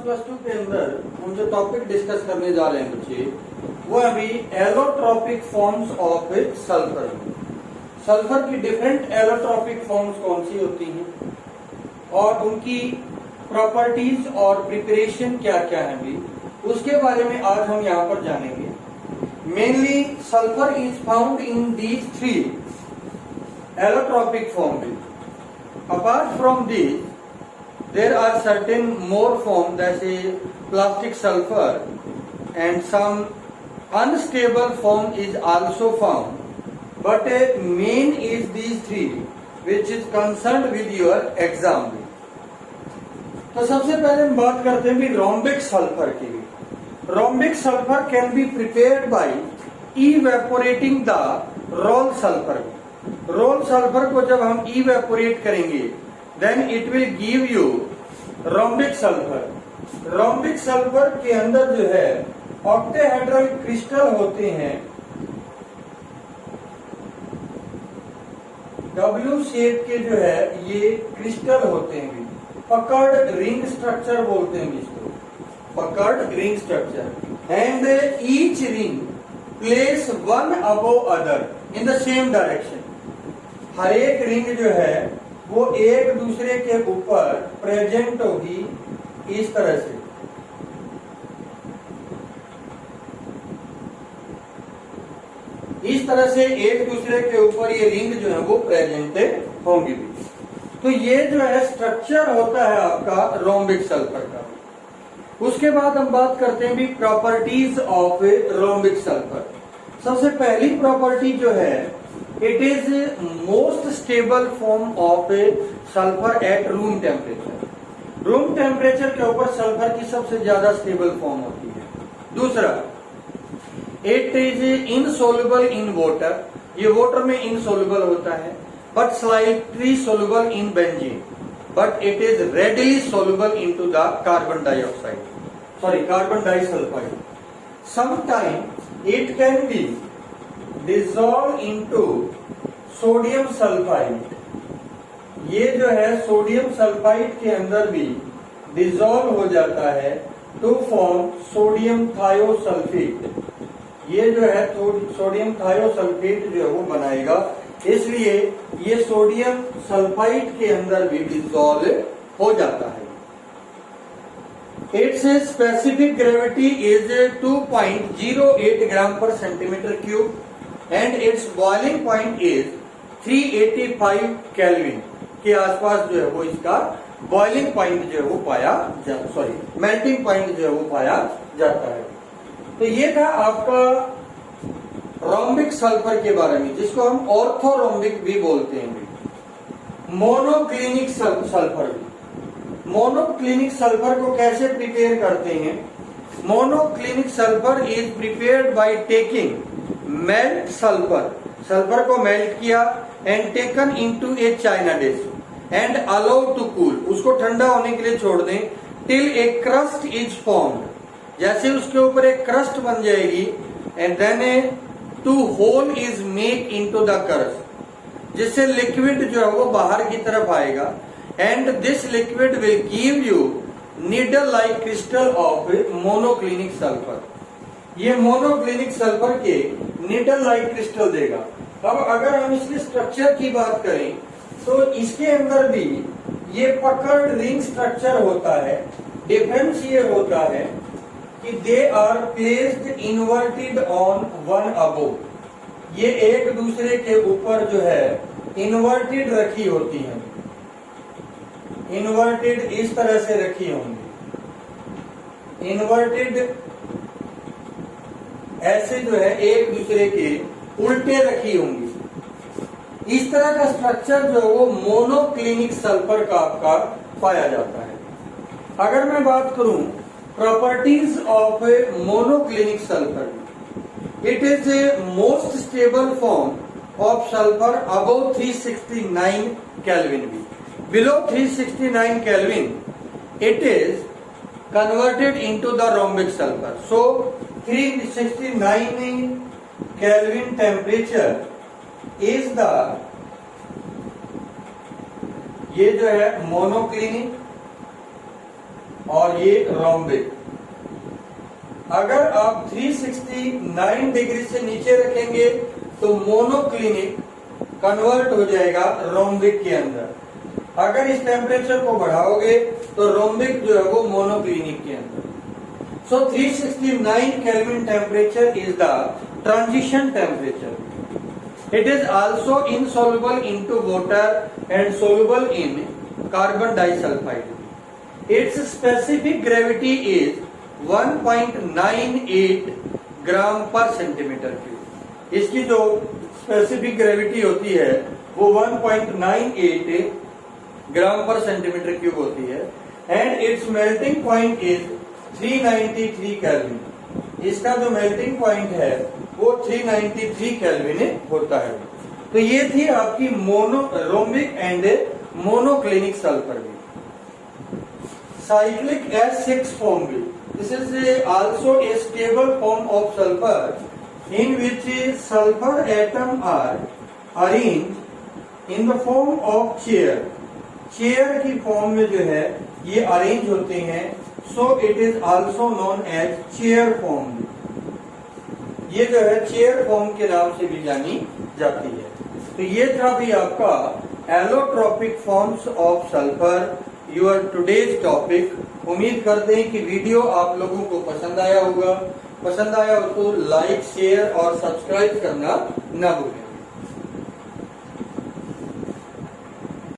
Plus two के अंदर हम जो टॉपिक डिस्कस करने जा रहे हैं बच्चे, वो अभी allotropic forms of sulphur. Sulphur की डिफरेंट एलोट्रॉपिक फॉर्म्स कौन सी होती हैं और उनकी प्रॉपर्टीज और प्रिपरेशन क्या क्या है भी, उसके बारे में आज हम यहाँ पर जानेंगे। Mainly sulphur is found in these three allotropic form. Apart from these there are certain more forms, जैसे plastic sulfur, and some unstable form is also found, but main is these three which is concerned with your exam। तो सबसे पहले हम बात करते हैं भी rhombic sulphur की। Rhombic sulphur can be prepared by evaporating the roll sulphur. Roll sulphur को जब हम इवेपोरेट करेंगे then it will give you rhombic sulfur। rhombic sulfur के अंदर जो है ऑक्टेहेड्रल क्रिस्टल होते हैं, W शेप के जो है ये क्रिस्टल होते हैं, पकर्ड रिंग स्ट्रक्चर बोलते हैं इसको, puckered ring structure. And each ring place one above other in the same direction. हर एक रिंग जो है वो एक दूसरे के ऊपर प्रेजेंट होगी इस तरह से। इस तरह से एक दूसरे के ऊपर ये रिंग जो है वो प्रेजेंट होंगी भी। तो ये जो है स्ट्रक्चर होता है आपका रोम्बिक सल्फर का। उसके बाद हम बात करते हैं भी प्रॉपर्टीज ऑफ रोम्बिक सल्फर। सबसे पहली प्रॉपर्टी जो है, it is most stable form of sulfur at room temperature। Room temperature के ऊपर सल्फर की सबसे ज्यादा स्टेबल फॉर्म होती है। दूसरा, it is insoluble in water। ये वाटर में insoluble होता है, but slightly soluble in benzene, but it is readily soluble into the carbon dioxide, sorry carbon disulfide। Sometimes it can be dissolve into sodium sulphide. ये जो है sodium sulphide के अंदर भी डिजॉल्व हो जाता है टू फॉर्म सोडियम थायोसल्फेट। ये जो है सोडियम थायोसल्फेट जो है वो बनाएगा, इसलिए ये सोडियम सल्फाइड के अंदर भी डिजॉल्व हो जाता है। इट्स स्पेसिफिक ग्रेविटी इज 2.08 ग्राम पर centimetre cube and it's boiling point is 385 kelvin के आसपास जो है वो इसका बॉइलिंग पॉइंट जो है वो पाया मेल्टिंग पॉइंट जो है वो पाया जाता है। तो ये था आपका रोम्बिक सल्फर के बारे में, जिसको हम ऑर्थोरोम्बिक भी बोलते हैं। मोनोक्लिनिक सल्फर भी। मोनोक्लिनिक सल्फर को कैसे प्रिपेयर करते हैं? Monoclinic sulphur is prepared by taking melt sulphur. Sulphur को मेल्ट किया and taken into a china dish and allow to cool. उसको ठंडा होने के लिए छोड़ दें till a crust is formed. जैसे उसके ऊपर एक क्रस्ट बन जाएगी and then a two hole is make into the crust, जिससे लिक्विड जो है वो बाहर की तरफ आएगा। And this liquid will give you needle like crystal of monoclinic sulphur. ये मोनोक्लिनिक सल्फर के नीडल लाइक क्रिस्टल देगा। अब अगर हम इसके स्ट्रक्चर की बात करें तो इसके अंदर भी ये पकड़ रिंग स्ट्रक्चर होता है। डिफरेंस ये होता है कि they are placed inverted on one above. ये एक दूसरे के ऊपर जो है इन्वर्टेड रखी होती है, इन्वर्टेड इस तरह से रखी होंगी। इन्वर्टेड ऐसे जो है एक दूसरे के उल्टे रखी होंगी। इस तरह का स्ट्रक्चर जो है वो मोनोक्लिनिक सल्फर का आपका पाया जाता है। अगर मैं बात करूं properties of monoclinic sulphur, it is a most stable form of sulphur above 369 kelvin भी। Below 369 kelvin it is converted into the rhombic sulfur. So 369 Kelvin temperature is the, ये जो है मोनोक्लिनिक और ये रोम्बिक। अगर आप 369 डिग्री से नीचे रखेंगे तो मोनोक्लिनिक कन्वर्ट हो जाएगा रोम्बिक के अंदर। अगर इस टेम्परेचर को बढ़ाओगे तो रोम्बिक जो है वो मोनोक्लिनिक के अंदर। So 369 Kelvin temperature is the transition temperature. It is also insoluble into water and soluble in carbon disulfide. Its specific gravity is 1.98 ग्राम पर सेंटीमीटर क्यूब। इसकी जो स्पेसिफिक ग्रेविटी होती है वो 1.98 ग्राम पर सेंटीमीटर क्यूब होती है। And it's melting point is 393 kelvin. इसका जो मेल्टिंग पॉइंट है वो 393 केल्विन होता है। तो ये थी आपकी रोम्बिक एंड मोनोक्लिनिक सल्फर भी। साइक्लिक S6 फॉर्म भी, this is also a stable form of sulphur in which sulphur atom are arrange in the form of chair. Chair की फॉर्म में जो है ये अरेंज होते हैं। So it is also known as chair form। ये जो है चेयर फॉर्म के नाम से भी जानी जाती है। तो ये था भी आपका allotropic forms of sulphur, your today's topic. उम्मीद करते हैं कि वीडियो आप लोगों को पसंद आया होगा। पसंद आया हो तो लाइक, शेयर और सब्सक्राइब करना ना भूलें।